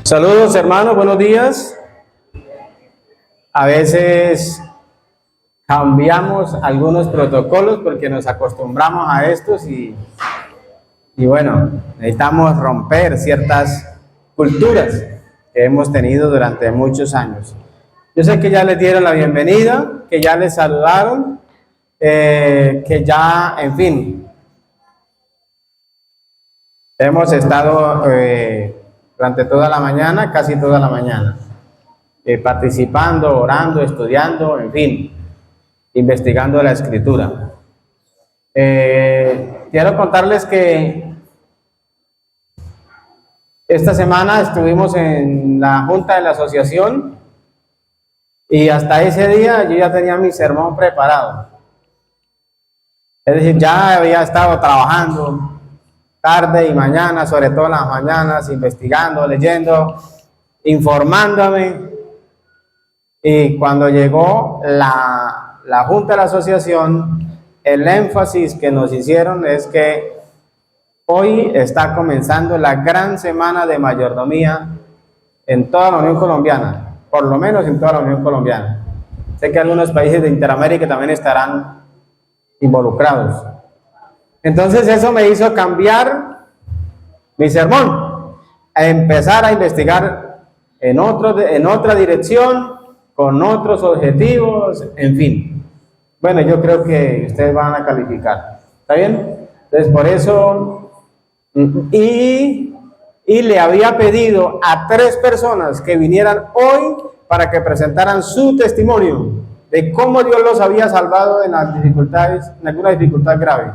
Saludos hermanos, buenos días. A veces cambiamos algunos protocolos porque nos acostumbramos a estos y bueno, necesitamos romper ciertas culturas que hemos tenido durante muchos años. Yo sé que ya les dieron la bienvenida, que ya les saludaron, que ya, en fin, hemos estado durante toda la mañana, casi toda la mañana, participando, orando, estudiando, en fin, investigando la Escritura. Quiero contarles que esta semana estuvimos en la junta de la asociación y hasta ese día yo ya tenía mi sermón preparado. Es decir, ya había estado trabajando tarde y mañana, sobre todo en las mañanas, investigando, leyendo, informándome. Y cuando llegó la junta de la asociación, el énfasis que nos hicieron es que hoy está comenzando la gran semana de mayordomía en toda la Unión Colombiana, por lo menos en toda la Unión Colombiana. Sé que algunos países de Interamérica también estarán involucrados. Entonces eso me hizo cambiar mi sermón, a empezar a investigar en otra dirección, con otros objetivos, en fin. Bueno, yo creo que ustedes van a calificar, ¿está bien? Entonces por eso, y le había pedido a 3 personas que vinieran hoy para que presentaran su testimonio de cómo Dios los había salvado en las dificultades, en alguna dificultad grave.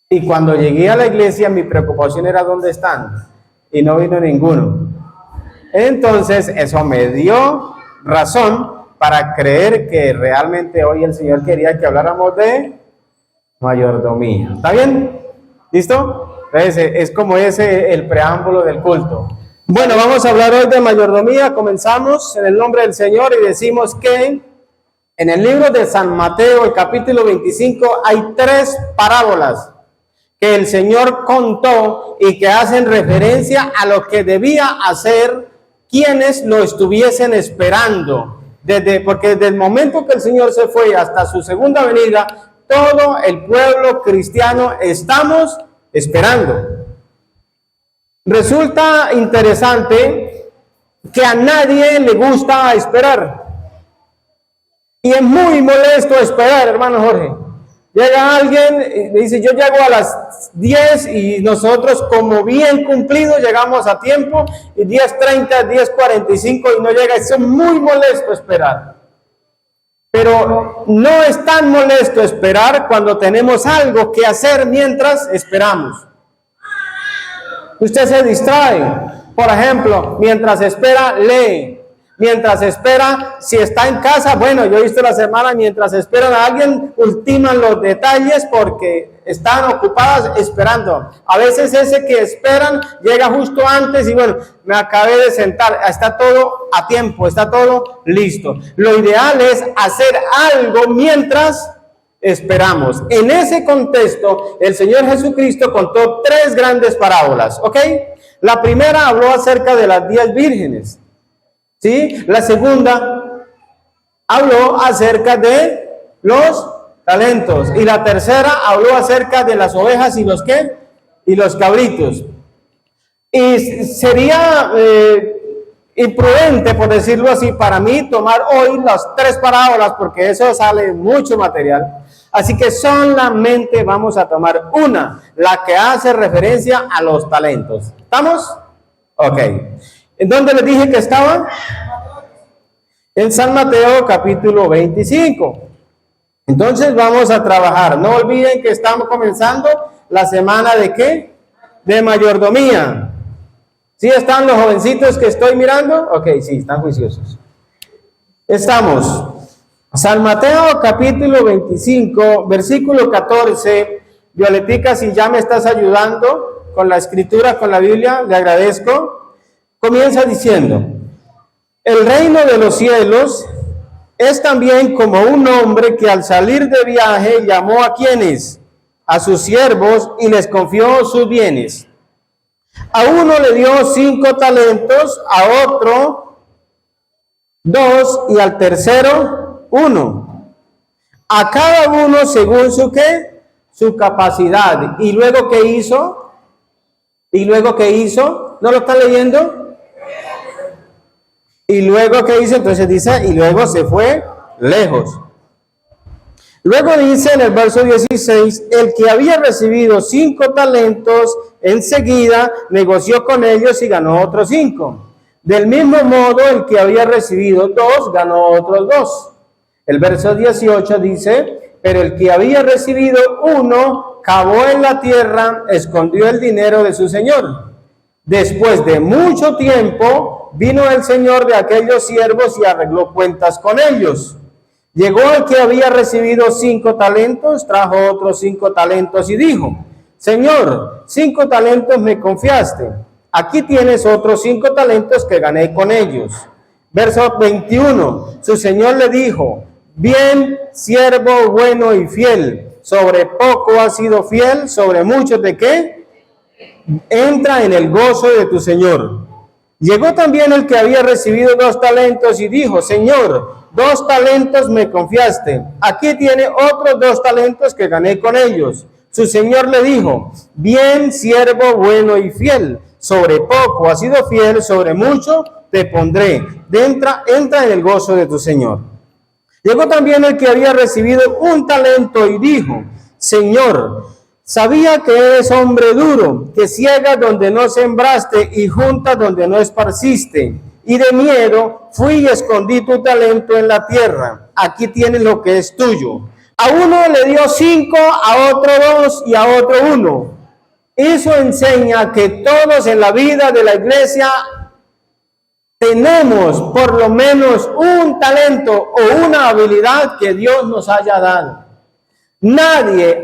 Y cuando llegué a la iglesia, mi preocupación era dónde están, y no vino ninguno. Entonces, eso me dio razón para creer que realmente hoy el Señor quería que habláramos de mayordomía. ¿Está bien? ¿Listo? Entonces, es como el preámbulo del culto. Bueno, vamos a hablar hoy de mayordomía. Comenzamos en el nombre del Señor y decimos que en el libro de San Mateo, el capítulo 25, hay 3 parábolas que el Señor contó y que hacen referencia a lo que debía hacer quienes lo estuviesen esperando. Porque desde el momento que el Señor se fue hasta su segunda venida, todo el pueblo cristiano estamos esperando. Resulta interesante que a nadie le gusta esperar. Y es muy molesto esperar, hermano Jorge. Llega alguien y dice, yo llego a las 10 y nosotros como bien cumplidos llegamos a tiempo, y 10:30, 10:45 y no llega. Eso es muy molesto esperar. Pero no es tan molesto esperar cuando tenemos algo que hacer mientras esperamos. Usted se distrae. Por ejemplo, mientras espera, lee. Mientras espera, si está en casa, bueno, yo he visto la semana, mientras esperan a alguien, ultiman los detalles porque están ocupadas esperando. A veces ese que esperan llega justo antes y bueno, me acabé de sentar, está todo a tiempo, está todo listo. Lo ideal es hacer algo mientras esperamos. En ese contexto, el Señor Jesucristo contó 3 grandes parábolas, ¿ok? La primera habló acerca de las 10 vírgenes. ¿Sí? La segunda habló acerca de los talentos. Y la tercera habló acerca de las ovejas y los ¿qué? Y los cabritos. Y sería imprudente, por decirlo así, para mí tomar hoy las 3 parábolas, porque eso sale mucho material. Así que solamente vamos a tomar una, la que hace referencia a los talentos. ¿Estamos? Ok. ¿En dónde les dije que estaba? En San Mateo capítulo 25. Entonces vamos a trabajar. No olviden que estamos comenzando la semana de ¿qué? De mayordomía. ¿Sí están los jovencitos que estoy mirando? Ok, sí, están juiciosos. Estamos. San Mateo capítulo 25, versículo 14. Violetica, si ya me estás ayudando con la escritura, con la Biblia, le agradezco. Comienza diciendo, el reino de los cielos es también como un hombre que al salir de viaje llamó a quienes, a sus siervos y les confió sus bienes. A uno le dio 5 talentos, a otro 2 y al tercero 1. A cada uno según su ¿qué? Su capacidad. ¿Y luego qué hizo? ¿Y luego qué hizo? ¿No lo está leyendo? ¿Y luego qué hizo? Entonces dice, y luego se fue lejos. Luego dice en el verso 16, el que había recibido 5 talentos, enseguida negoció con ellos y ganó otros 5. Del mismo modo, el que había recibido 2, ganó otros 2. El verso 18 dice, pero el que había recibido 1, cavó en la tierra, escondió el dinero de su señor. Después de mucho tiempo, vino el señor de aquellos siervos y arregló cuentas con ellos. Llegó el que había recibido 5 talentos, trajo otros 5 talentos y dijo, Señor, 5 talentos me confiaste. Aquí tienes otros 5 talentos que gané con ellos. Verso 21, su señor le dijo, bien, siervo bueno y fiel, sobre poco has sido fiel, sobre mucho ¿de qué? Entra en el gozo de tu señor. Llegó también el que había recibido 2 talentos y dijo, Señor, 2 talentos me confiaste. Aquí tiene otros 2 talentos que gané con ellos. Su señor le dijo, bien, siervo bueno y fiel, sobre poco has sido fiel, sobre mucho te pondré. Entra en el gozo de tu señor. Llegó también el que había recibido 1 talento y dijo, Señor, sabía que eres hombre duro, que ciegas donde no sembraste y juntas donde no esparciste. Y de miedo fui y escondí tu talento en la tierra. Aquí tienes lo que es tuyo. A uno le dio 5, a otro 2 y a otro 1. Eso enseña que todos en la vida de la iglesia tenemos por lo menos un talento o una habilidad que Dios nos haya dado.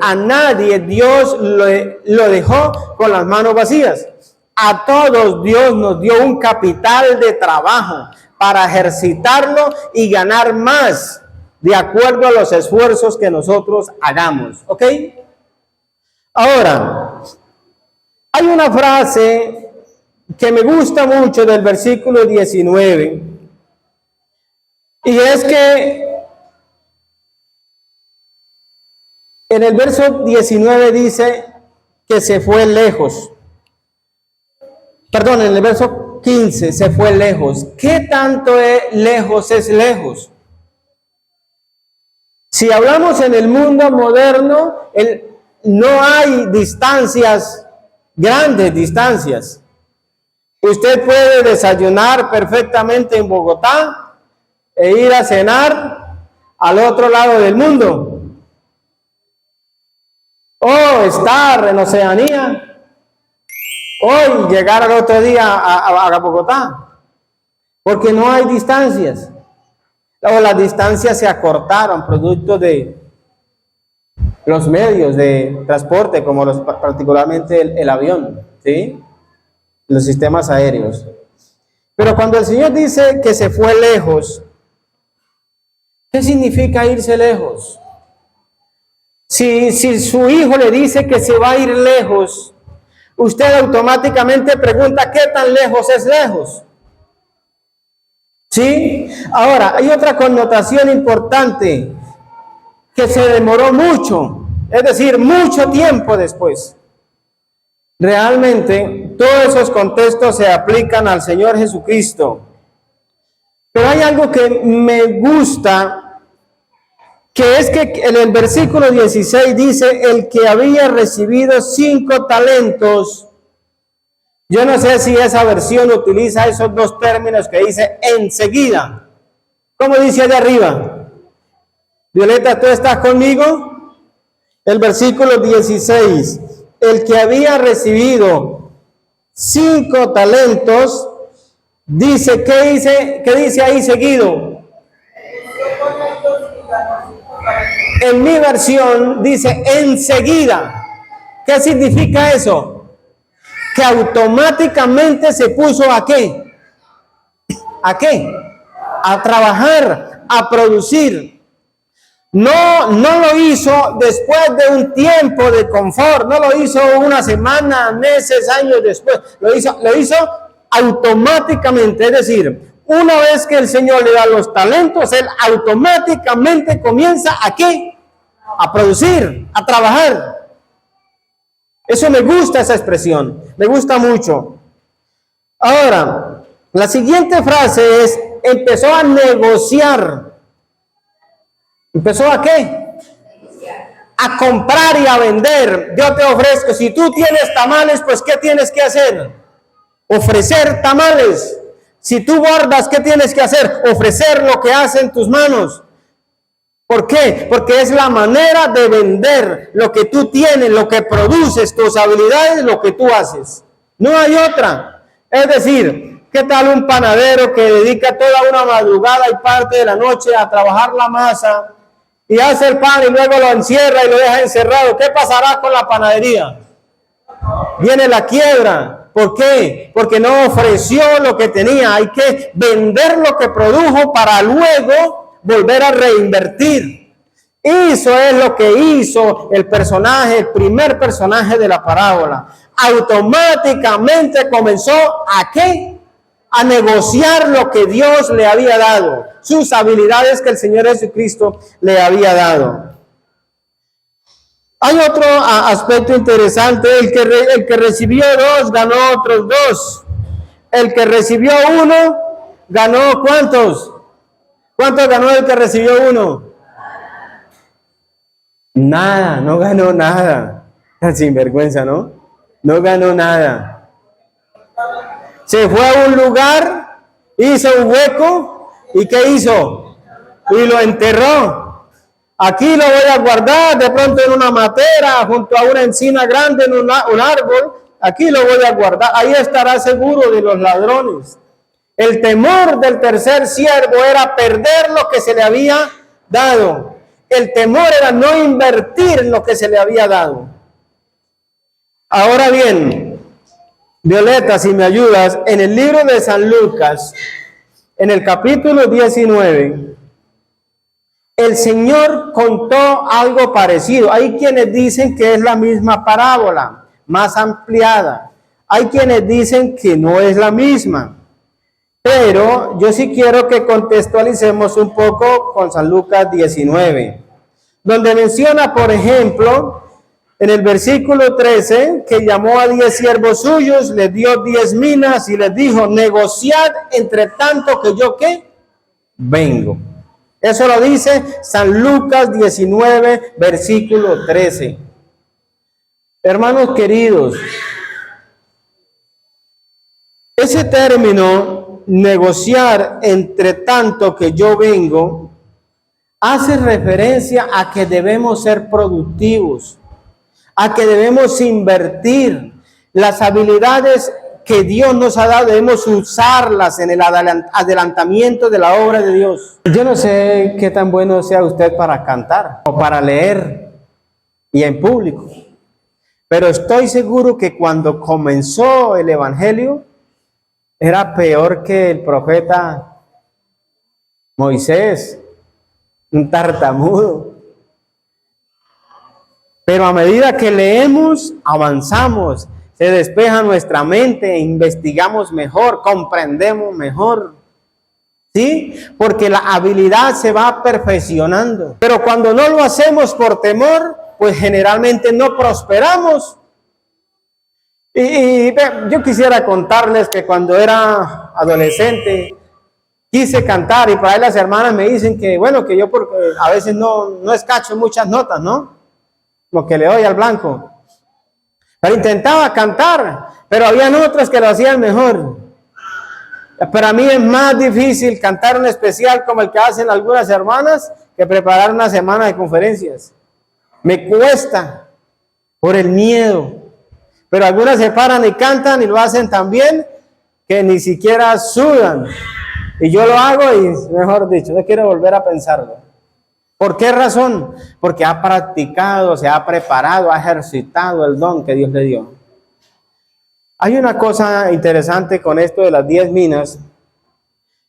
A nadie Dios lo dejó con las manos vacías. A todos Dios nos dio un capital de trabajo para ejercitarlo y ganar más de acuerdo a los esfuerzos que nosotros hagamos. ¿Ok? Ahora, hay una frase que me gusta mucho del versículo 19 y es que en el verso 19 dice que se fue lejos. Perdón, en el verso 15 se fue lejos. ¿Qué tanto lejos es lejos? Si hablamos en el mundo moderno, no hay distancias, grandes distancias. Usted puede desayunar perfectamente en Bogotá e ir a cenar al otro lado del mundo. O estar en Oceanía. Hoy llegar al otro día a Bogotá, porque no hay distancias, o las distancias se acortaron producto de los medios de transporte, como particularmente el avión, ¿sí? Los sistemas aéreos. Pero cuando el Señor dice que se fue lejos, ¿qué significa irse lejos? Si su hijo le dice que se va a ir lejos, usted automáticamente pregunta, ¿qué tan lejos es lejos? ¿Sí? Ahora, hay otra connotación importante, que se demoró mucho, es decir, mucho tiempo después. Realmente, todos esos contextos se aplican al Señor Jesucristo. Pero hay algo que me gusta, que es que en el versículo 16 dice, el que había recibido 5 talentos. Yo no sé si esa versión utiliza esos 2 términos que dice enseguida. ¿Cómo dice allá arriba? Violeta, ¿tú estás conmigo? El versículo 16, el que había recibido 5 talentos, dice, ¿qué dice ahí seguido? En mi versión dice enseguida. ¿Qué significa eso? Que automáticamente se puso ¿a qué? ¿A qué? A trabajar, a producir. No lo hizo después de un tiempo de confort, no lo hizo una semana, meses, años después, lo hizo automáticamente. Es decir, una vez que el Señor le da los talentos, Él automáticamente comienza ¿a qué? A producir, a trabajar. Eso me gusta, esa expresión, me gusta mucho. Ahora, la siguiente frase es, empezó a negociar. ¿Empezó a qué? A comprar y a vender. Yo te ofrezco, si tú tienes tamales, pues ¿qué tienes que hacer? Ofrecer tamales. Si tú guardas, ¿qué tienes que hacer? Ofrecer lo que hace en tus manos. ¿Por qué? Porque es la manera de vender lo que tú tienes, lo que produces, tus habilidades, lo que tú haces. No hay otra. Es decir, ¿qué tal un panadero que dedica toda una madrugada y parte de la noche a trabajar la masa y hace el pan y luego lo encierra y lo deja encerrado? ¿Qué pasará con la panadería? Viene la quiebra. ¿Por qué? Porque no ofreció lo que tenía. Hay que vender lo que produjo para luego volver a reinvertir. Eso es lo que hizo el primer personaje de la parábola. Automáticamente comenzó ¿a qué? A negociar lo que Dios le había dado, sus habilidades que el Señor Jesucristo le había dado. Hay otro aspecto interesante, el que recibió 2 ganó otros 2. El que recibió 1 ganó ¿cuántos? ¿Cuántos ganó el que recibió 1? Nada, no ganó nada. Sin vergüenza, ¿no? No ganó nada. Se fue a un lugar, hizo un hueco, ¿y qué hizo? Y lo enterró. Aquí lo voy a guardar, de pronto en una matera, junto a una encina grande, en un árbol. Aquí lo voy a guardar. Ahí estará seguro de los ladrones. El temor del tercer siervo era perder lo que se le había dado. El temor era no invertir en lo que se le había dado. Ahora bien, Violeta, si me ayudas, en el libro de San Lucas, en el capítulo 19, el Señor contó algo parecido. Hay quienes dicen que es la misma parábola, más ampliada. Hay quienes dicen que no es la misma. Pero yo sí quiero que contextualicemos un poco con San Lucas 19, donde menciona, por ejemplo, en el versículo 13, que llamó a 10 siervos suyos, les dio 10 minas y les dijo, negociad entre tanto que yo, ¿qué? Vengo. Eso lo dice San Lucas 19, versículo 13. Hermanos queridos, ese término, negociar entre tanto que yo vengo, hace referencia a que debemos ser productivos, a que debemos invertir las habilidades que Dios nos ha dado, debemos usarlas en el adelantamiento de la obra de Dios. Yo no sé qué tan bueno sea usted para cantar o para leer y en público, pero estoy seguro que cuando comenzó el evangelio era peor que el profeta Moisés, un tartamudo. Pero a medida que leemos, avanzamos, se despeja nuestra mente, investigamos mejor, comprendemos mejor. ¿Sí? Porque la habilidad se va perfeccionando. Pero cuando no lo hacemos por temor, pues generalmente no prosperamos. Y yo quisiera contarles que cuando era adolescente quise cantar y para ahí las hermanas me dicen que, bueno, que yo porque a veces no escacho muchas notas, ¿no? Como que le doy al blanco. Pero intentaba cantar, pero habían otras que lo hacían mejor. Para mí es más difícil cantar un especial como el que hacen algunas hermanas que preparar una semana de conferencias. Me cuesta por el miedo. Pero algunas se paran y cantan y lo hacen tan bien que ni siquiera sudan. Y yo lo hago y, mejor dicho, no quiero volver a pensarlo. ¿Por qué razón? Porque ha practicado, se ha preparado, ha ejercitado el don que Dios le dio. Hay una cosa interesante con esto de las 10 minas,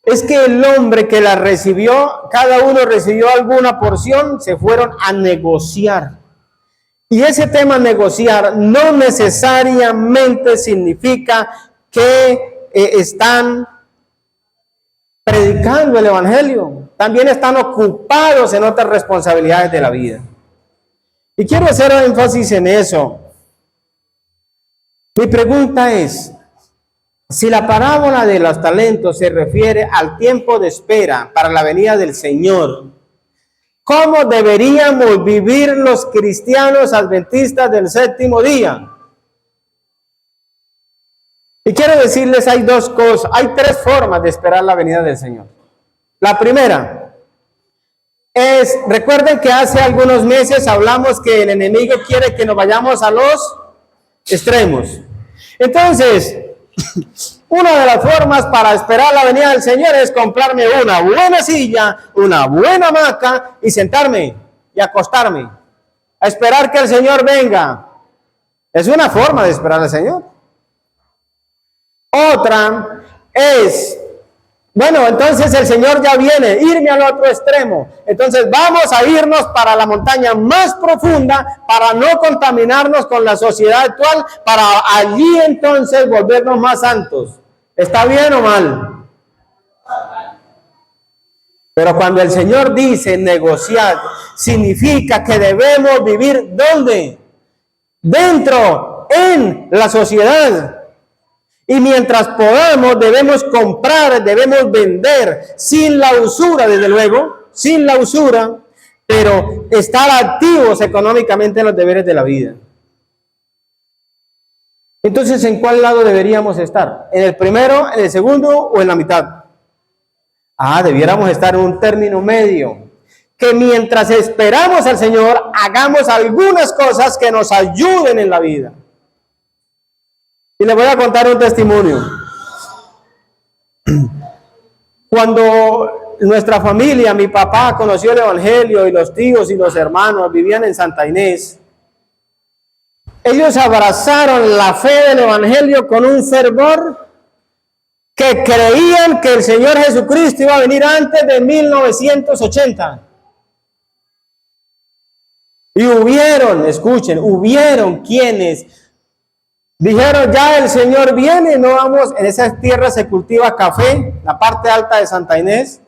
es que el hombre que la recibió, cada uno recibió alguna porción, se fueron a negociar. Y ese tema negociar no necesariamente significa que están predicando el evangelio, también están ocupados en otras responsabilidades de la vida. Y quiero hacer énfasis en eso. Mi pregunta es, si la parábola de los talentos se refiere al tiempo de espera para la venida del Señor, ¿cómo deberíamos vivir los cristianos adventistas del séptimo día? Y quiero decirles, hay dos cosas, hay tres formas de esperar la venida del Señor. La primera es, recuerden que hace algunos meses hablamos que el enemigo quiere que nos vayamos a los extremos. Entonces, una de las formas para esperar la venida del Señor es comprarme una buena silla, una buena hamaca y sentarme y acostarme a esperar que el Señor venga. Es una forma de esperar al Señor. Otra es, bueno, entonces el Señor ya viene, irme al otro extremo. Entonces vamos a irnos para la montaña más profunda para no contaminarnos con la sociedad actual, para allí entonces volvernos más santos. ¿Está bien o mal? Pero cuando el Señor dice negociar, significa que debemos vivir ¿dónde? Dentro, en la sociedad. Y mientras podamos, debemos comprar, debemos vender, sin la usura, desde luego, sin la usura, pero estar activos económicamente en los deberes de la vida. Entonces, ¿en cuál lado deberíamos estar? ¿En el primero, en el segundo o en la mitad? Debiéramos estar en un término medio. Que mientras esperamos al Señor, hagamos algunas cosas que nos ayuden en la vida. Y les voy a contar un testimonio. Cuando nuestra familia, mi papá conoció el evangelio y los tíos y los hermanos vivían en Santa Inés, ellos abrazaron la fe del evangelio con un fervor que creían que el Señor Jesucristo iba a venir antes de 1980. Y hubieron quienes dijeron, ya el Señor viene, no vamos, en esas tierras se cultiva café, la parte alta de Santa Inés,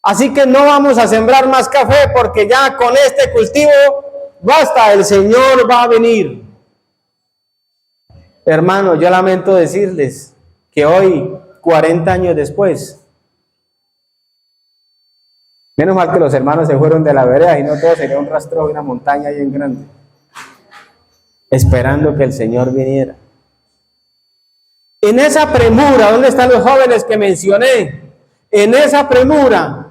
así que no vamos a sembrar más café porque ya con este cultivo basta, el Señor va a venir. Hermano, yo lamento decirles que hoy, 40 años después, menos mal que los hermanos se fueron de la vereda y no todo sería un rastro de una montaña bien grande, esperando que el Señor viniera. En esa premura, ¿dónde están los jóvenes que mencioné? En esa premura,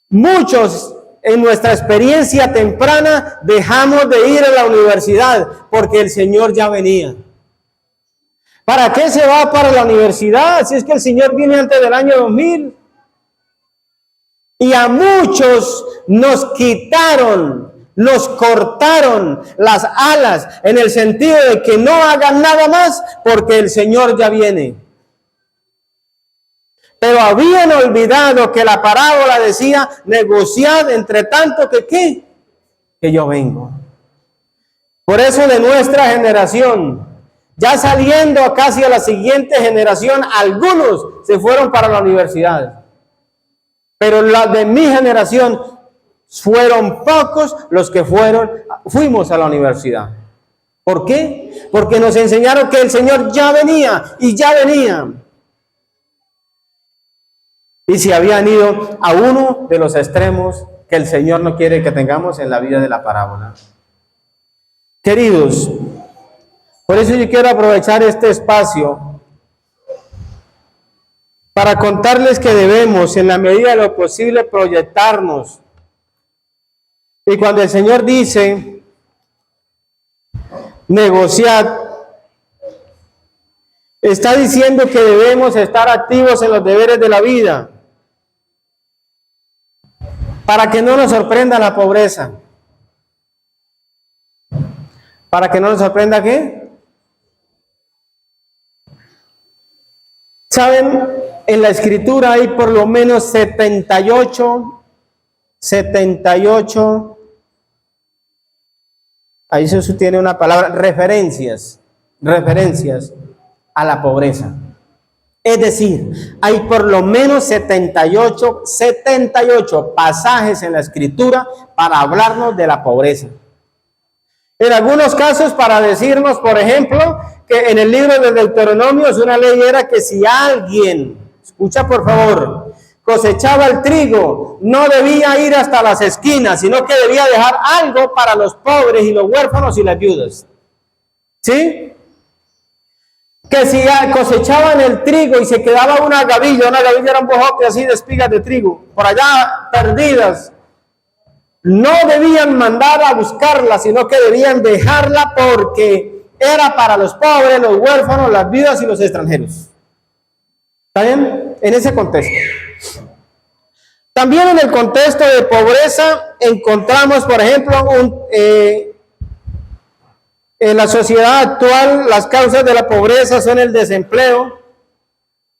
muchos en nuestra experiencia temprana dejamos de ir a la universidad porque el Señor ya venía. ¿Para qué se va para la universidad si es que el Señor viene antes del año 2000? Y a muchos nos quitaron, nos cortaron las alas en el sentido de que no hagan nada más porque el Señor ya viene. Pero habían olvidado que la parábola decía, negociad entre tanto que ¿qué? Que yo vengo. Por eso de nuestra generación, ya saliendo casi a la siguiente generación, algunos se fueron para la universidad. Pero la de mi generación fueron pocos los que fuimos a la universidad. ¿Por qué? Porque nos enseñaron que el Señor ya venía y ya venía. Y se habían ido a uno de los extremos que el Señor no quiere que tengamos en la vida de la parábola. Queridos, por eso yo quiero aprovechar este espacio para contarles que debemos, en la medida de lo posible, proyectarnos. Y cuando el Señor dice, negociad, está diciendo que debemos estar activos en los deberes de la vida, para que no nos sorprenda la pobreza. ¿Para que no nos sorprenda qué? ¿Saben? En la escritura hay por lo menos 78, ahí se tiene una palabra, referencias a la pobreza. Es decir, hay por lo menos 78 pasajes en la escritura para hablarnos de la pobreza. En algunos casos para decirnos, por ejemplo, que en el libro del Deuteronomio una ley era que si alguien, escucha por favor, cosechaba el trigo, no debía ir hasta las esquinas, sino que debía dejar algo para los pobres y los huérfanos y las viudas. ¿Sí? Que si cosechaban el trigo y se quedaba una gavilla era un bojote así de espigas de trigo, por allá perdidas, no debían mandar a buscarla, sino que debían dejarla porque era para los pobres, los huérfanos, las viudas y los extranjeros. ¿Está bien? En ese contexto. También en el contexto de pobreza encontramos, por ejemplo, en la sociedad actual, las causas de la pobreza son el desempleo.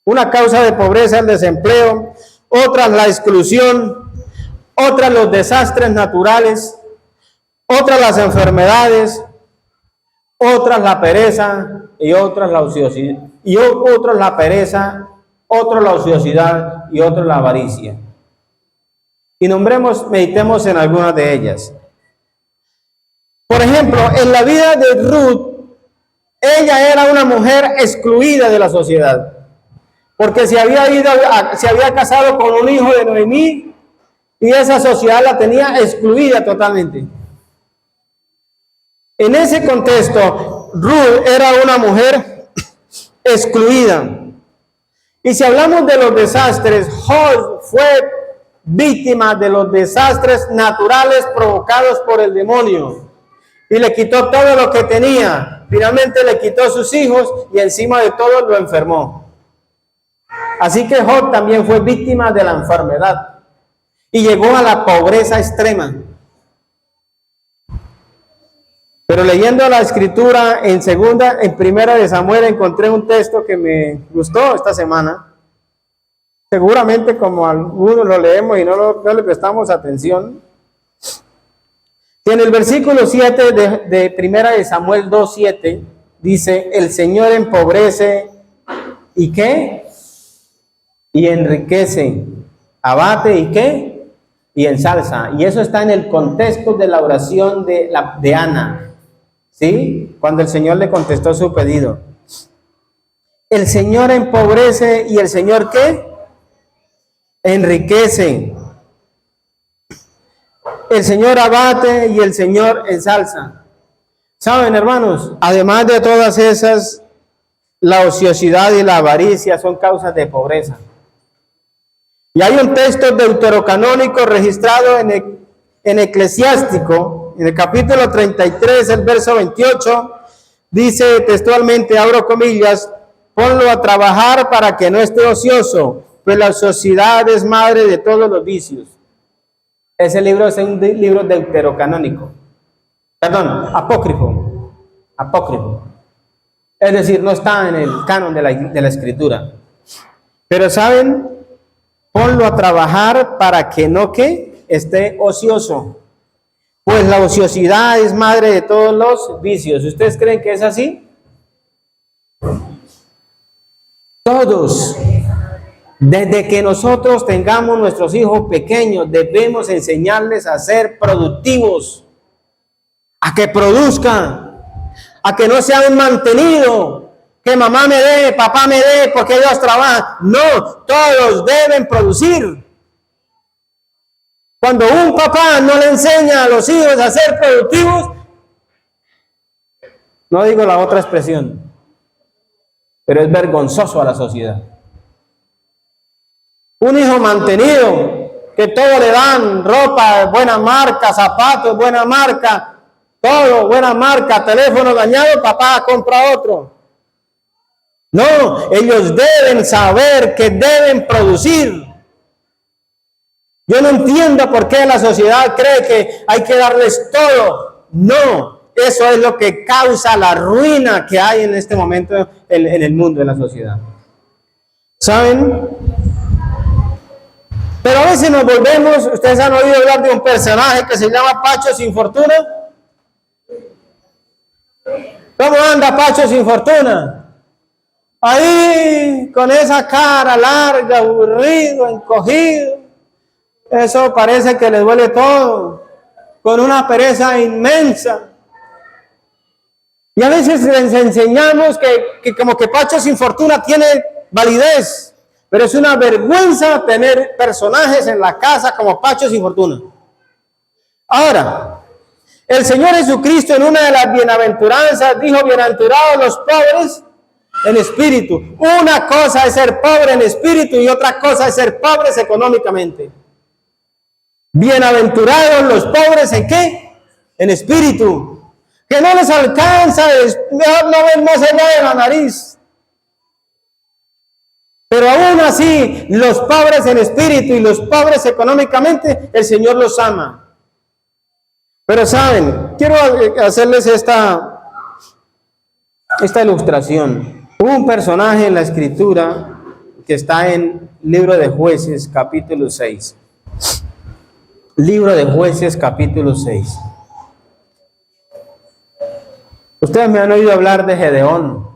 Una causa de pobreza es el desempleo, otra la exclusión, otra los desastres naturales, otra las enfermedades, otras la pereza y otras la ociosidad, y otros la pereza, otros la ociosidad y otros la avaricia. Y meditemos en algunas de ellas. Por ejemplo, en la vida de Ruth, ella era una mujer excluida de la sociedad, porque se había casado con un hijo de Noemí y esa sociedad la tenía excluida totalmente. En ese contexto, Ruth era una mujer excluida. Y si hablamos de los desastres, Job fue víctima de los desastres naturales provocados por el demonio. Y le quitó todo lo que tenía. Finalmente le quitó sus hijos y encima de todo lo enfermó. Así que Job también fue víctima de la enfermedad y llegó a la pobreza extrema. Pero leyendo la escritura en primera de Samuel encontré un texto que me gustó esta semana. Seguramente como algunos lo leemos y no le prestamos atención. Y en el versículo 7 de primera de Samuel 2:7 dice, el Señor empobrece ¿y qué? Y enriquece, abate ¿y qué? Y ensalza. Y eso está en el contexto de la oración de Ana, ¿sí? Cuando el Señor le contestó su pedido. El Señor empobrece y el Señor ¿qué? Enriquece. El Señor abate y el Señor ensalza. ¿Saben, hermanos? Además de todas esas, la ociosidad y la avaricia son causas de pobreza. Y hay un texto deuterocanónico registrado en Eclesiástico, en el capítulo 33, el verso 28, dice textualmente, abro comillas, ponlo a trabajar para que no esté ocioso, pues la ociosidad es madre de todos los vicios. Ese libro es un libro deuterocanónico. Perdón, apócrifo. Es decir, no está en el canon de la escritura. Pero ¿saben? Ponlo a trabajar para que no esté ocioso. Pues la ociosidad es madre de todos los vicios. ¿Ustedes creen que es así? Todos. Desde que nosotros tengamos nuestros hijos pequeños, debemos enseñarles a ser productivos, a que produzcan, a que no sean mantenidos, que mamá me dé, papá me dé, porque ellos trabajan. No, todos deben producir. Cuando un papá no le enseña a los hijos a ser productivos, no digo la otra expresión, pero es vergonzoso a la sociedad. Un hijo mantenido, que todo le dan, ropa, buena marca, zapatos, buena marca, todo, buena marca, teléfono dañado, papá compra otro. No, ellos deben saber que deben producir. Yo no entiendo por qué la sociedad cree que hay que darles todo. No, eso es lo que causa la ruina que hay en este momento en el mundo, en la sociedad. ¿Saben? Pero a veces nos volvemos, ustedes han oído hablar de un personaje que se llama Pacho sin fortuna. ¿Cómo anda Pacho sin fortuna? Ahí, con esa cara larga, aburrido, encogido. Eso parece que le duele todo, con una pereza inmensa. Y a veces les enseñamos que como que Pacho sin fortuna tiene validez. Pero es una vergüenza tener personajes en la casa como Pacho sin fortuna. Ahora, el Señor Jesucristo en una de las bienaventuranzas dijo: bienaventurados los pobres en espíritu. Una cosa es ser pobre en espíritu y otra cosa es ser pobres económicamente. Bienaventurados los pobres ¿en qué? En espíritu. Que no les alcanza, no ven más allá de la nariz. Pero aún así, los pobres en espíritu y los pobres económicamente, el Señor los ama. Pero saben, quiero hacerles esta ilustración. Hubo un personaje en la Escritura que está en Libro de Jueces, capítulo 6. Libro de Jueces, capítulo 6. Ustedes me han oído hablar de Gedeón.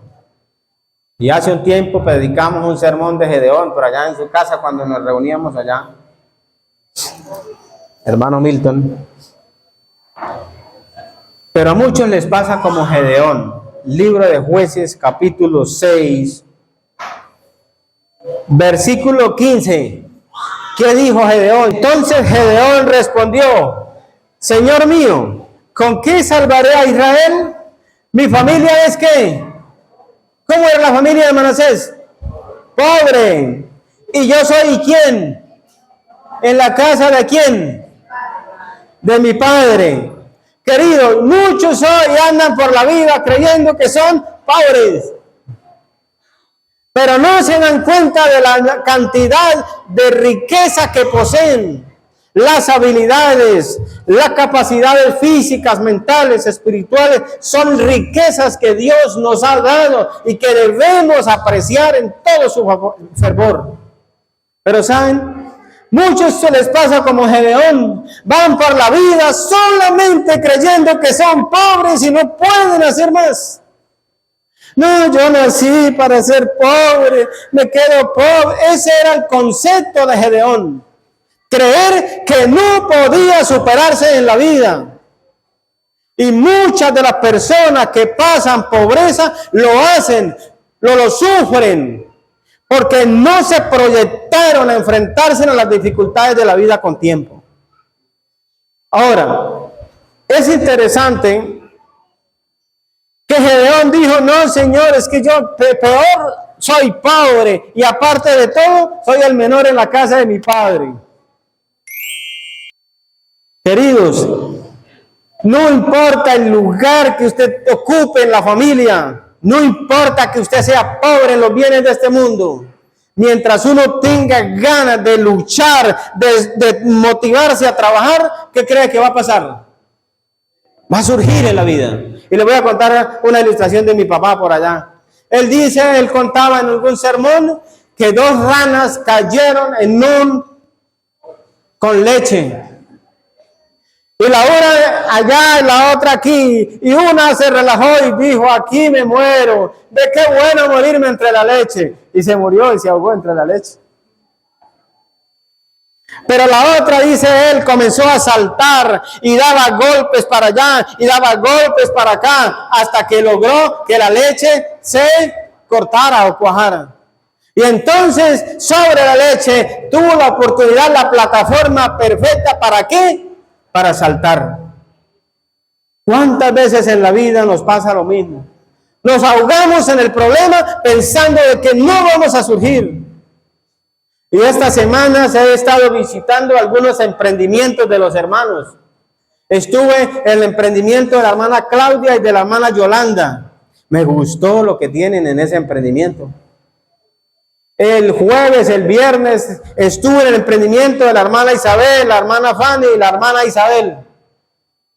Y hace un tiempo predicamos un sermón de Gedeón por allá en su casa cuando nos reuníamos allá. Hermano Milton. Pero a muchos les pasa como Gedeón. Libro de Jueces, capítulo 6, versículo 15. ¿Qué dijo Gedeón? Entonces Gedeón respondió: Señor mío, ¿con qué salvaré a Israel? Mi familia es ¿qué? ¿Cómo era la familia de Manasés? Pobre. ¿Y yo soy quién? ¿En la casa de quién? De mi padre. Queridos, muchos hoy andan por la vida creyendo que son pobres, pero no se dan cuenta de la cantidad de riqueza que poseen, las habilidades, las capacidades físicas, mentales, espirituales, son riquezas que Dios nos ha dado y que debemos apreciar en todo su fervor. Pero ¿saben? Muchos se les pasa como Gedeón, van por la vida solamente creyendo que son pobres y no pueden hacer más. No, yo nací para ser pobre, me quedo pobre. Ese era el concepto de Gedeón. Creer que no podía superarse en la vida. Y muchas de las personas que pasan pobreza lo hacen, lo sufren, porque no se proyectaron a enfrentarse a las dificultades de la vida con tiempo. Ahora, es interesante que Gedeón dijo: no, Señor, es que yo peor soy pobre y aparte de todo, soy el menor en la casa de mi padre. Queridos, no importa el lugar que usted ocupe en la familia, no importa que usted sea pobre en los bienes de este mundo, mientras uno tenga ganas de luchar, de motivarse a trabajar, ¿qué cree que va a pasar? Va a surgir en la vida. Y le voy a contar una ilustración de mi papá por allá. Él contaba en algún sermón que 2 ranas cayeron con leche. Y la una allá y la otra aquí. Y una se relajó y dijo: aquí me muero. De qué bueno morirme entre la leche. Y se murió y se ahogó entre la leche. Pero la otra, dice él, comenzó a saltar y daba golpes para allá y daba golpes para acá hasta que logró que la leche se cortara o cuajara. Y entonces sobre la leche tuvo la oportunidad, la plataforma perfecta. ¿Para qué? Para saltar. ¿Cuántas veces en la vida nos pasa lo mismo? Nos ahogamos en el problema pensando de que no vamos a surgir. Y estas semanas he estado visitando algunos emprendimientos de los hermanos. Estuve en el emprendimiento de la hermana Claudia y de la hermana Yolanda. Me gustó lo que tienen en ese emprendimiento. El jueves, el viernes, estuve en el emprendimiento de la hermana Isabel, la hermana Fanny y la hermana Isabel.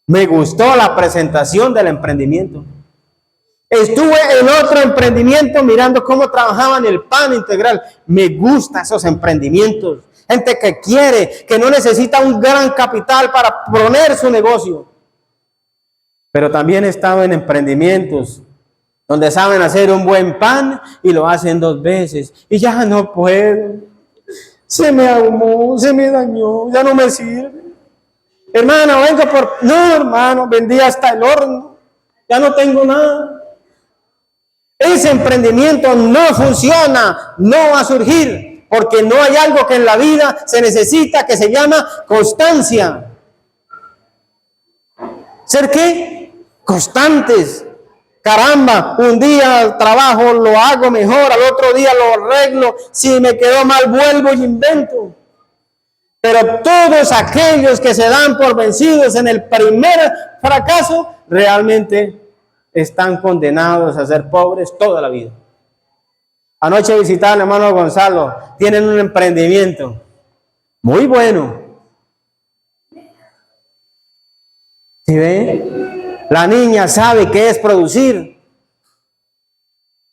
Me gustó la presentación del emprendimiento. Estuve en otro emprendimiento mirando cómo trabajaban el pan integral. Me gustan esos emprendimientos. Gente que quiere, que no necesita un gran capital para poner su negocio. Pero también he estado en emprendimientos donde saben hacer un buen pan y lo hacen 2 veces. Y ya no puedo. Se me ahumó, se me dañó, ya no me sirve. Hermano, vengo por... No, hermano, vendí hasta el horno. Ya no tengo nada. Ese emprendimiento no funciona, no va a surgir, porque no hay algo que en la vida se necesita que se llama constancia. ¿Ser qué? Constantes. Caramba, un día trabajo, lo hago mejor, al otro día lo arreglo, si me quedó mal vuelvo y invento. Pero todos aquellos que se dan por vencidos en el primer fracaso, realmente están condenados a ser pobres toda la vida. Anoche visitaba al hermano Gonzalo, tienen un emprendimiento muy bueno. ¿Sí ve? La niña sabe qué es producir.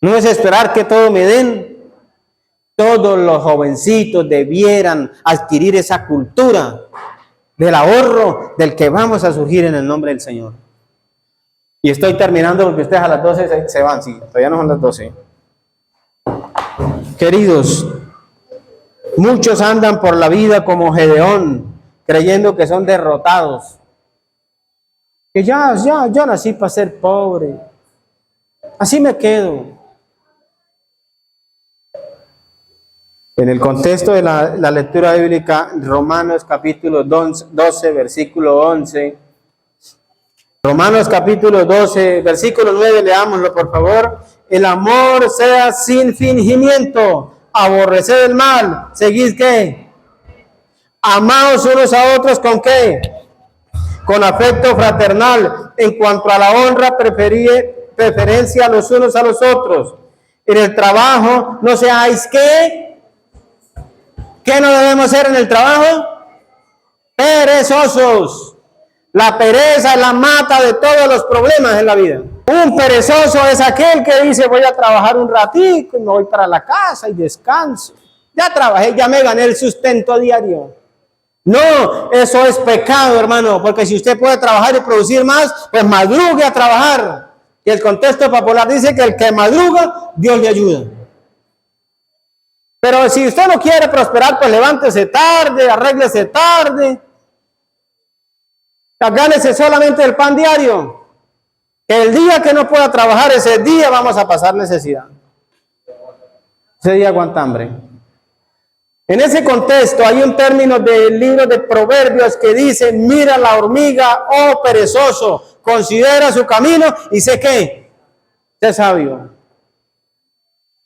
No es esperar que todo me den. Todos los jovencitos debieran adquirir esa cultura del ahorro del que vamos a surgir en el nombre del Señor. Y estoy terminando porque ustedes a las 12 se van, sí, todavía no son las 12. Queridos, muchos andan por la vida como Gedeón, creyendo que son derrotados. Que yo nací para ser pobre. Así me quedo. En el contexto de la lectura bíblica, Romanos capítulo 12, versículo 11. Romanos capítulo 12, versículo 9, leámoslo por favor. El amor sea sin fingimiento, aborreced el mal, seguid ¿qué? Amaos unos a otros ¿con qué? Con afecto fraternal, en cuanto a la honra, preferencia los unos a los otros. En el trabajo no seáis ¿qué? ¿Qué no debemos ser en el trabajo? Perezosos. La pereza es la mata de todos los problemas en la vida. Un perezoso es aquel que dice voy a trabajar un ratito y me voy para la casa y descanso. Ya trabajé, ya me gané el sustento diario. No, eso es pecado, hermano, porque si usted puede trabajar y producir más, pues madrugue a trabajar. Y el contexto popular dice que el que madruga, Dios le ayuda. Pero si usted no quiere prosperar, pues levántese tarde, arréglese tarde. Gánese solamente el pan diario. Que el día que no pueda trabajar, ese día vamos a pasar necesidad. Ese día aguanta hambre. En ese contexto hay un término del libro de Proverbios que dice, mira la hormiga, oh perezoso, considera su camino y sé qué, sé sabio.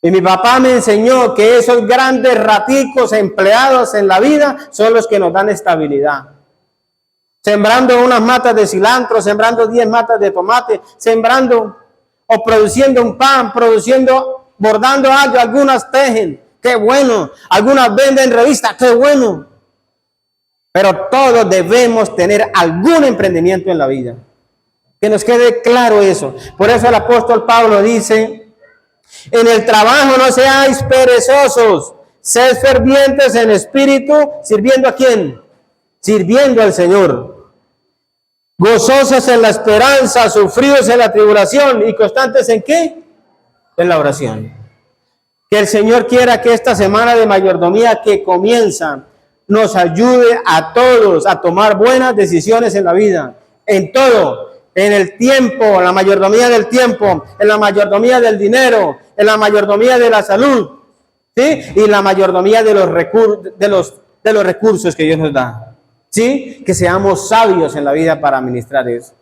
Y mi papá me enseñó que esos grandes raticos empleados en la vida son los que nos dan estabilidad. Sembrando unas matas de cilantro, sembrando 10 matas de tomate, sembrando o produciendo un pan, bordando algo, algunas tejen, qué bueno, algunas venden revistas, qué bueno. Pero todos debemos tener algún emprendimiento en la vida. Que nos quede claro eso. Por eso el apóstol Pablo dice, en el trabajo no seáis perezosos, sed fervientes en espíritu, ¿sirviendo a quién? Sirviendo al Señor. Gozosos en la esperanza, sufridos en la tribulación y constantes ¿en qué? En la oración. Que el Señor quiera que esta semana de mayordomía que comienza nos ayude a todos a tomar buenas decisiones en la vida, en todo, en el tiempo, en la mayordomía del tiempo, en la mayordomía del dinero, en la mayordomía de la salud, ¿sí? Y la mayordomía de los recursos que Dios nos da. ¿Sí? Que seamos sabios en la vida para administrar eso.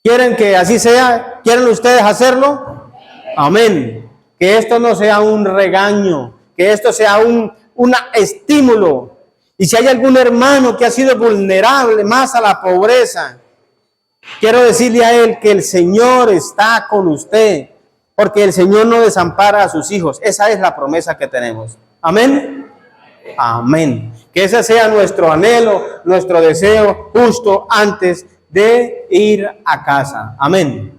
¿Quieren que así sea? ¿Quieren ustedes hacerlo? Amén. Que esto no sea un regaño, que esto sea un estímulo. Y si hay algún hermano que ha sido vulnerable más a la pobreza, quiero decirle a él que el Señor está con usted, porque el Señor no desampara a sus hijos. Esa es la promesa que tenemos. Amén. Amén. Que ese sea nuestro anhelo, nuestro deseo justo antes de ir a casa. Amén.